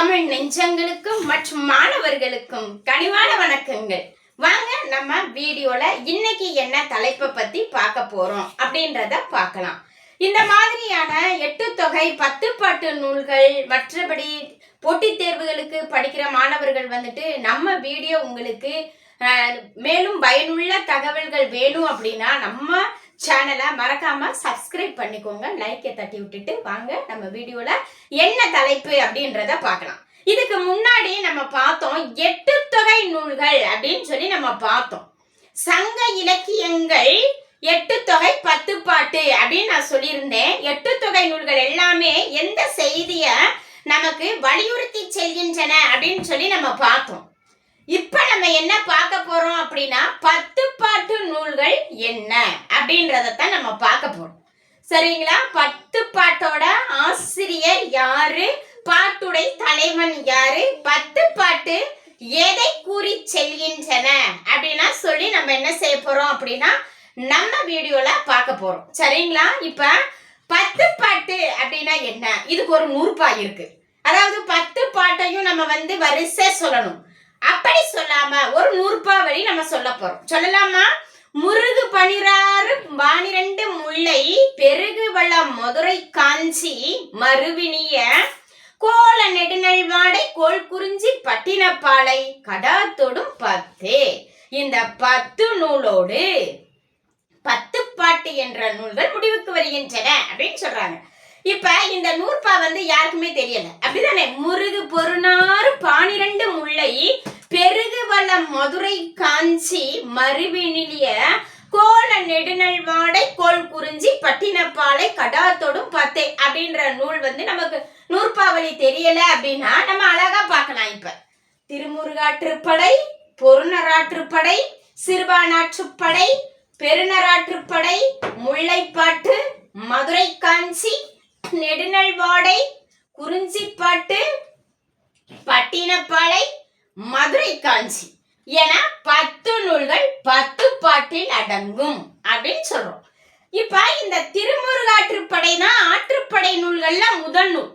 தமிழ் நெஞ்சங்களுக்கும் மற்றும் மாணவர்களுக்கும் கனிவான வணக்கங்கள். வாங்க நம்ம வீடியோல இன்னைக்கு என்ன தலைப்பை பத்தி பார்க்க போறோம் அப்படின்றத பார்க்கலாம். இந்த மாதிரியான 8 தொகை 10 பாட்டு நூல்கள் மற்றபடி போட்டித் தேர்வுகளுக்கு படிக்கிற மாணவர்கள் நம்ம வீடியோ உங்களுக்கு மேலும் பயனுள்ள தகவல்கள் வேணும் அப்படின்னா நம்ம சேனலை மறக்காம சப்ஸ்கிரைப் பண்ணிக்கோங்க. லைக்கை தட்டி விட்டுட்டு வாங்க நம்ம வீடியோல என்ன தலைப்பு அப்படின்றத பார்க்கலாம். இதுக்கு முன்னாடி நம்ம பார்த்தோம் 8 தொகை நூல்கள் அப்படின்னு சொல்லி நம்ம பார்த்தோம். சங்க இலக்கியங்கள் 8 தொகை 10 பாட்டு அப்படின்னு நான் சொல்லியிருந்தேன். 8 தொகை நூல்கள் எல்லாமே எந்த செய்திய நமக்கு வலியுறுத்தி செல்கின்றன அப்படின்னு சொல்லி நம்ம பார்த்தோம். இப்ப நம்ம என்ன பார்க்க போறோம் அப்படின்னா 10 பாட்டு நூல்கள் என்ன அப்படின்றதான் நம்ம பார்க்க போறோம். சரிங்களா? 10 பாட்டோட ஆசிரியர் யாரு, பாட்டுடை தலைவன் யாரு, 10 பாட்டு எதை கூறி செல்கின்றன அப்படின்னா சொல்லி நம்ம என்ன செய்ய போறோம் அப்படின்னா நம்ம வீடியோல பார்க்க போறோம். சரிங்களா? இப்ப 10 பாட்டு அப்படின்னா என்ன, இதுக்கு ஒரு நூற்பா இருக்கு. அதாவது 10 பாட்டையும் நம்ம வரிசை சொல்லணும். அப்படி சொல்லாம ஒரு நூற்பா வழி நம்ம சொல்ல போறோம். சொல்லலாமா? முருகு 12 முல்லை பெருகு வளம் மதுரை காஞ்சி மறுவினிய கோல நெடுநல் வாடை கோல் குறிஞ்சி பட்டினப்பாலை கடாத்தொடும் 10. இந்த 10 நூலோடு 10 பாட்டு என்ற நூல்கள் முடிவுக்கு வருகின்றன அப்படின்னு சொல்றாங்க. இப்ப இந்த நூற்பா யாருக்குமே தெரியல, அப்படிதானே? முருகு 12 முல்லை பெருகு வளம் மதுரை காஞ்சி மறுவினிய கோல நெடுநல் வாடை கோல் குறிஞ்சி பட்டினப்பாலை கடாத்தொடும் 10 அப்படின்ற நூல் நமக்கு நூற்பாவளி தெரியல அப்படின்னா நம்ம அழகா பார்க்கலாம். இப்ப திருமுருகாற்றுப்படை, பொருநராற்றுப்படை, சிறுபானாற்றுப்படை, பெருநராற்றுப்படை, முல்லைப்பாட்டு, மதுரை காஞ்சி, நெடுநல் வாடை, குறிஞ்சிப்பாட்டு, பட்டினப்பாலை, மதுரை காஞ்சி என 10 நூல்கள் 10 பாட்டில் அடங்கும் அப்படின்னு சொல்றோம். இப்ப இந்த திருமுருகாற்றுப்படை தான் ஆற்றுப்படை நூல்கள்ல முதல் நூல்.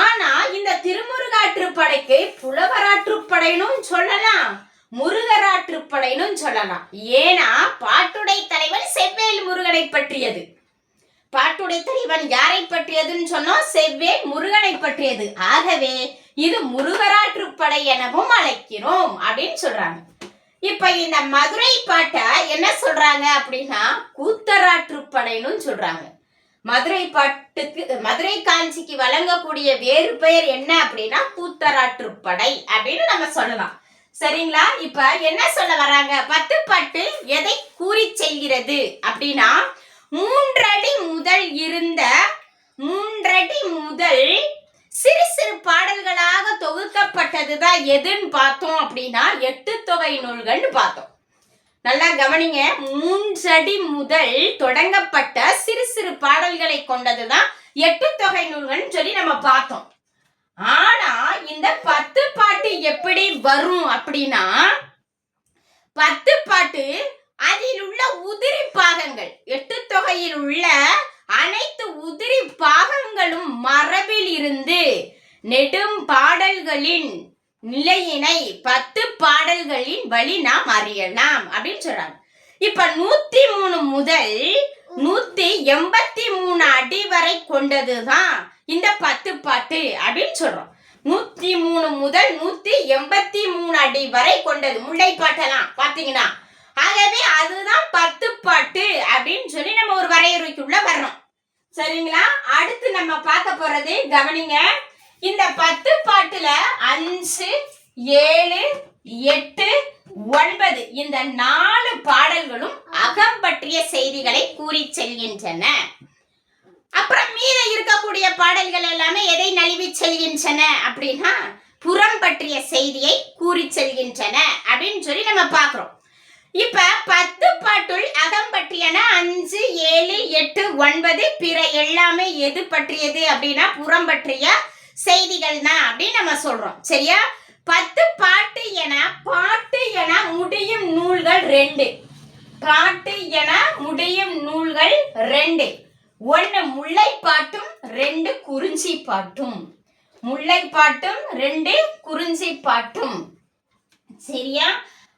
ஆனா இந்த திருமுருகாற்றுப்படைக்கு புலவராற்றுப்படைனும் சொல்லலாம், முருகராற்றுப்படைனும் சொல்லலாம். ஏன்னா பாட்டுடை தலைவன் செவ்வேல் முருகனை பற்றியது. பாட்டுடை தலைவன் யாரை பற்றியதுன்னு சொன்னோம்? செவ்வேல் முருகனை பற்றியது. ஆகவே இது முருகராற்றுப்படை எனவும் அழைக்கிறோம் அப்படின்னு சொல்றாங்க. இப்ப இந்த மதுரை பாட்டை என்ன சொல்றாங்க அப்படின்னா கூத்தராற்றுப்படைன்னு சொல்றாங்க. மதுரை பாட்டுக்கு, மதுரை காஞ்சிக்கு வழங்கக்கூடிய வேறு பெயர் என்ன அப்படின்னா கூத்தராற்றுப்படை அப்படின்னு நம்ம சொல்லலாம். சரிங்களா? இப்ப என்ன சொல்ல வராங்க? 10 பாட்டு எதை கூறி செல்கிறது அப்படின்னா 3 அடி முதல் இருந்த 3 அடி முதல் சிறு சிறு பாடல்களாக தொகுக்கப்பட்டதுதான் எதுன்னு பார்த்தோம் அப்படின்னா 8 தொகை நூல்கள்னு பார்த்தோம். நல்லா கவனிங்க. 3 அடி முதல் தொடங்கப்பட்ட சிறு சிறு பாடல்களை கொண்டதுதான் 8 தொகை நூல்கள்னு சொல்லி நம்ம பார்த்தோம். ஆனா இந்த 10 பாட்டு எப்படி வரும் அப்படின்னா 10 பாட்டு அதில் உள்ள உதிரி பாகங்கள், 8 தொகையில் உள்ள அனைத்து உதிரி பாகங்களும் மரபில் இருந்து நெடும் பாடல்களின் நிலையினை 10 பாடல்களின் வழி நாம் அறியலாம் அப்படின்னு சொல்றாங்க. இப்ப 103 முதல் 183 அடி வரை கொண்டதுதான் இந்த 10 பாட்டு அப்படின்னு சொல்றோம். 103 முதல் 183 அடி வரை கொண்டது முல்லைப்பாட்டெல்லாம் பாத்தீங்கன்னா. ஆகவே அதுதான் 10 பாட்டு அப்படின்னு சொல்லி நம்ம ஒரு வரையறைக்குள்ள வர்றோம். சரிங்களா? அடுத்து நம்ம பார்க்க போறது கவனிங்க. இந்த 10 பாட்டுல 5, 7, 8, 9 இந்த 4 பாடல்களும் அகம் பற்றிய செய்திகளை கூறி செல்கின்றன. அப்புறம் மீத இருக்கக்கூடிய பாடல்கள் எல்லாமே எதை நழுவி செல்கின்றன அப்படின்னா புறம் பற்றிய செய்தியை கூறி செல்கின்றன அப்படின்னு சொல்லி நம்ம பார்க்கிறோம். இப்ப 10 பாட்டுள் அகம் பற்றியன 5, 7, 8, 9 பிற எல்லாமே எது பற்றியது அப்படின்னா புறம் பற்றிய செய்திகள் தான் அப்படின்னு நம்ம சொல்றோம். சரியா? 10 பாட்டு என முடியும் நூல்கள் 2. பாட்டு என முடியும் நூல்கள் 2. 1 முல்லைப்பாட்டும் 2 குறிஞ்சி பாட்டும். முல்லைப்பாட்டும் 2 குறிஞ்சிப்பாட்டும். சரியா?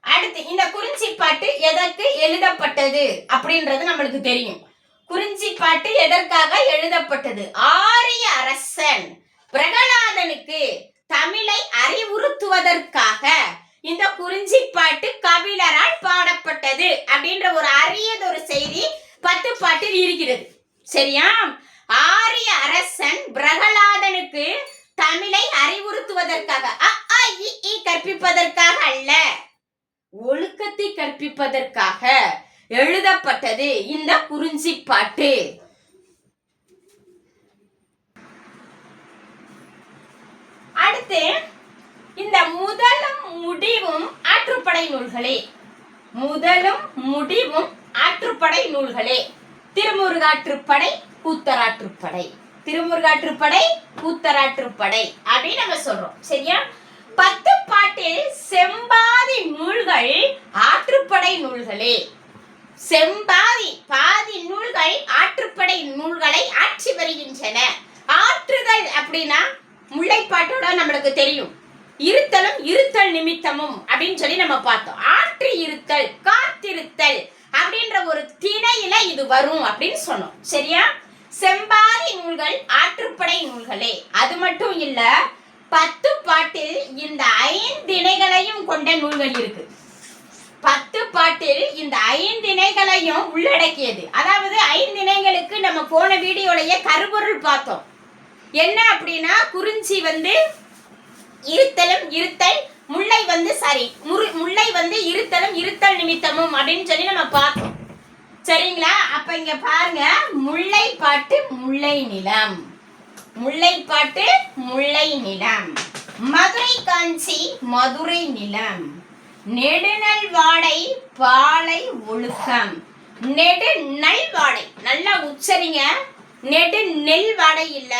அடுத்து இந்த குறிஞ்சிப்பாட்டு எதற்கு எழுதப்பட்டது அப்படின்றது நம்மளுக்கு தெரியும். குறிஞ்சிப்பாட்டு எதற்காக எழுதப்பட்டது? ஆரிய அரசன் பிரகலாதனுக்கு தமிழை அறிவுறுத்துவதற்காக இந்த குறிஞ்சிப்பாட்டு கபிலரால் பாடப்பட்டது அப்படின்ற ஒரு அரியதொரு செய்தி 10 பாட்டில் இருக்கிறது. சரியா? ஆரிய அரசன் பிரகலாதனுக்கு தமிழை அறிவுறுத்துவதற்காக, கற்பிப்பதற்காக அல்ல, ஒழுக்கத்தை கற்பிப்பதற்காக எழுதப்பட்டது இந்த குறிஞ்சிப்பாட்டு. அடுத்து இந்த முதலும் முடிவும் ஆற்றுப்படை நூல்களே. முதலும் முடிவும் ஆற்றுப்படை நூல்களே. திருமுருகாற்றுப்படை, கூத்தராற்றுப்படை. திருமுருகாற்றுப்படை, கூத்தராற்றுப்படை அப்படின்னு நம்ம சொல்றோம். சரியா? 10 பாட்டில் செம்பாதி நூல்கள் ஆற்றுப்படை நூல்களே. பாதி நூல்கள் ஆற்றுப்படை நூல்களை ஆட்சி வருகின்றன. ஆற்றுதல் அப்படின்னா முல்லைப்பாட்டோட நம்மளுக்கு தெரியும். இருத்தலும் இருத்தல் நிமித்தமும் அப்படின்னு சொல்லி நம்ம பார்த்தோம். ஆற்றி இருத்தல், காத்திருத்தல் அப்படின்ற ஒரு திணையில இது வரும் அப்படின்னு சொன்னோம். சரியா? செம்பாதி நூல்கள் ஆற்றுப்படை நூல்களே. அது மட்டும் இல்ல, 10 பாட்டில் இந்த 5 திணைகளையும் கொண்ட நூல்கள் இருக்கு. 10 பாட்டில் இந்த 5 திணைகளையும் உள்ளடக்கியது. அதாவது 5 திணைகளுக்கு நம்ம போன வீடியோலயே கருப்பொருள் பார்த்தோம். என்ன அப்படின்னா, குறிஞ்சி இருத்தலும் இருத்தல், முல்லை இருத்தலும் இருத்தல் நிமித்தமும் அப்படின்னு சொல்லி நம்ம பார்த்தோம். சரிங்களா? அப்ப இங்க பாருங்க, முல்லைப்பாட்டு முல்லை நிலம், முல்லைப்பாட்டு முல்லை நிலம். மதுரை காஞ்சி மதுரை நிலம். நெடுநல்வாடை பாலை ஒழுக்கம். நெடுநல்வாடை, நல்லா உச்சரிங்க. நெல் வாடை இல்ல,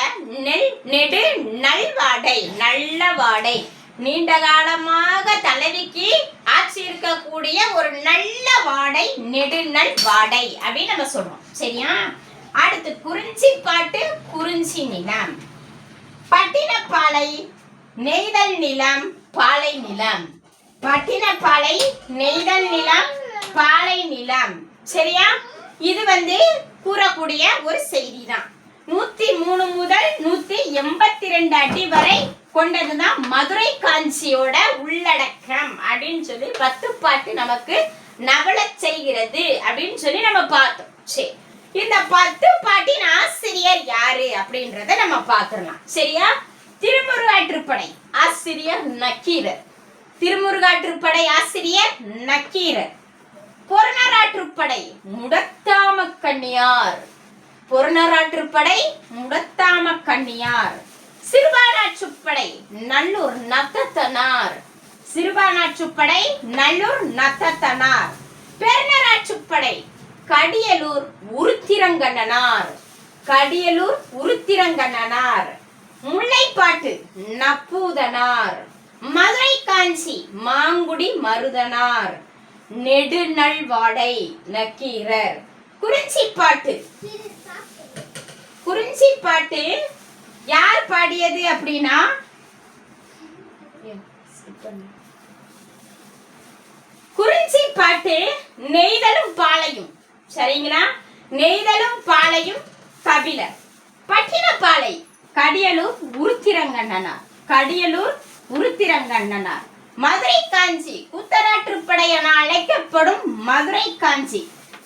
நெடு நல்வாடை, நல்ல வாடை. நீண்ட காலமாக தலைவிக்கு ஆட்சி இருக்கக்கூடிய ஒரு நல்ல வாடை நெடுநல் வாடை அப்படின்னு நம்ம சொல்றோம். சரியா? அடுத்து குறிஞ்சிப்பாட்டு குறிஞ்சி நிலம். பட்டினப்பாலை நெய்தல் நிலம், பாலை நிலம். பட்டினப்பாலை நெய்தல் நிலம், பாலை நிலம். சரியா? இது கூறக்கூடிய ஒரு செய்தி தான். 103 முதல் 182 அடி வரை கொண்டதுதான் மதுரை காஞ்சியோட உள்ளடக்கம் அப்படின்னு சொல்லி 10 பாட்டு நமக்கு நவள செய்கிறது அப்படின்னு சொல்லி நம்ம பார்த்தோம். சரி, இந்த 10 பாட்டின் ஆசிரியர் யாரு அப்படின்றத நம்ம பார்க்கலாம். சரியா? திருமுருகாற்றுப்படை ஆசிரியர் நக்கீரர். திருமுருகாற்றுப்படை ஆசிரியர் நக்கீரர். பொருணராற்றுப்படை முடத்தாம கண்ணியார். பொருணராற்றுப்படை முடத்தாம கண்ணியார். சிறுபானாற்றுப்படை நல்லூர் நத்தத்தனார். சிறுபானாற்றுப்படை நல்லூர் நத்தத்தனார். பெருநராற்றுப்படை கடியலூர் உருத்திரங்கண்ணனார். கடியலூர் உருத்திரங்கண்ணனார். முல்லைப்பாட்டு நப்பூதனார். மதுரை காஞ்சி மாங்குடி மருதனார். நெடுநல்வாடை நக்கீரர். குறிஞ்சிப்பாட்டு யார் பாடியது அப்படின்னா, குறிஞ்சிப்பாட்டு நெய்தலும் பாலையும். சரிங்களா? நெய்தலும் பாலையும் கபிலர். பட்டினப்பாலை கடியலூர் உருத்திரங்கண்ணனார். கடியலூர் உருத்திரங்கண்ணனார். மதுரை காஞ்சி கூத்தராற்றுப்படை என அழைக்கப்படும் மதுரை காஞ்சி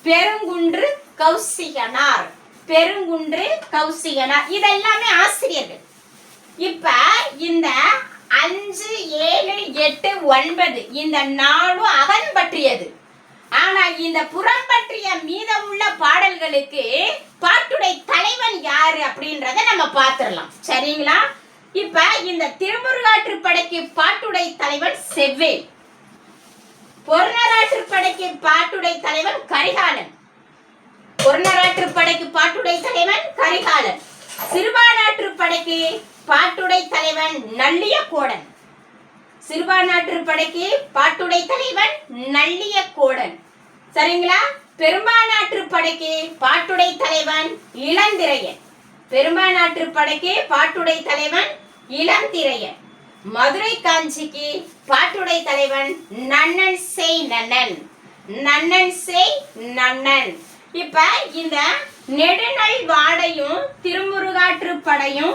பெருங்குன்று கௌசிகனார். பெருங்குன்று கௌசிகனார். இதெல்லாமே ஆசிரியர்கள். இப்ப இந்த 5, 7, 8, 9 இந்த 4 அகன் பற்றியது. ஆனா இந்த புறம் பற்றிய மீதமுள்ள பாடல்களுக்கு பாட்டுடை தலைவன் யாரு அப்படின்றத நம்ம பார்த்துடலாம். சரிங்களா? இப்ப இந்த திருமுருகாற்றுப்படைக்கு பாட்டுடை தலைவன் செவ்வேல். பொருணராற்றுப்படைக்கு பாட்டுடை தலைவன் கரிகாலன். பொருணராற்றுப்படைக்கு பாட்டுடை தலைவன் கரிகாலன். சிறுபானாற்றுப்படைக்கு பாட்டுடை தலைவன் நல்லிய கோடன். சிறுபானாற்றுப்படைக்கு பாட்டுடை தலைவன் நல்லிய கோடன். சரிங்களா? பெரும்பானாற்றுப்படைக்கு பாட்டுடை தலைவன் இளந்திரையன். பெரும்பானாற்றுப்படைக்கு பாட்டுடை தலைவன் இளந்திரையன். மதுரை காஞ்சிக்கு பாட்டுடை தலைவன் நன்னன் செய் நன்னன். நன்னன் செய் நன்னன். இப்ப இந்த நெடுநல் வாடையும் திருமுருகாற்றுப்படையும்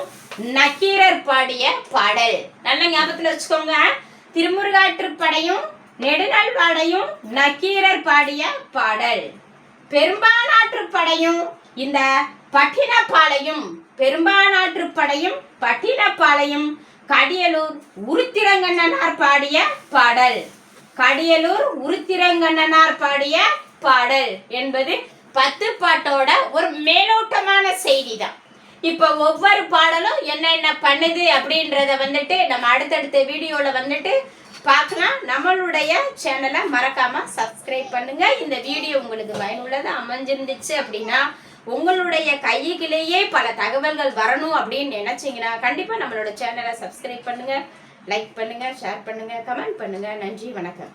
நக்கீரர் பாடிய பாடல். நல்ல ஞாபகத்துல வச்சுக்கோங்க. திருமுருகாற்றுப்படையும் நெடுநல் வாடையும் நக்கீரர் பாடிய பாடல். பெரும்பானாற்றுப்படையும் இந்த பட்டினப்பாளையும் பெரும்பானாற்றுப்படையும் பட்டினப்பாளையும் கடியலூர் உருத்திரங்கண்ணனார் பாடிய பாடல். கடியலூர் உருத்திரங்கண்ணனார் பாடிய பாடல் என்பது 10 பாட்டோட ஒரு மேலோட்டமான செய்தி தான். இப்போ ஒவ்வொரு பாடலும் என்ன பண்ணுது அப்படின்றத வந்துட்டு நம்ம அடுத்தடுத்த வீடியோல வந்துட்டு பார்க்கலாம். நம்மளுடைய சேனலை மறக்காம சப்ஸ்கிரைப் பண்ணுங்க. இந்த வீடியோ உங்களுக்கு பயனுள்ளதா அமைஞ்சிருந்துச்சு அப்படின்னா உங்களுடைய கையிலேயே பல தகவல்கள் வரணும் அப்படின்னு நினைச்சீங்கன்னா கண்டிப்பா நம்மளோட சேனலை சப்ஸ்கிரைப் பண்ணுங்க, லைக் பண்ணுங்க, ஷேர் பண்ணுங்க, கமெண்ட் பண்ணுங்க. நன்றி, வணக்கம்.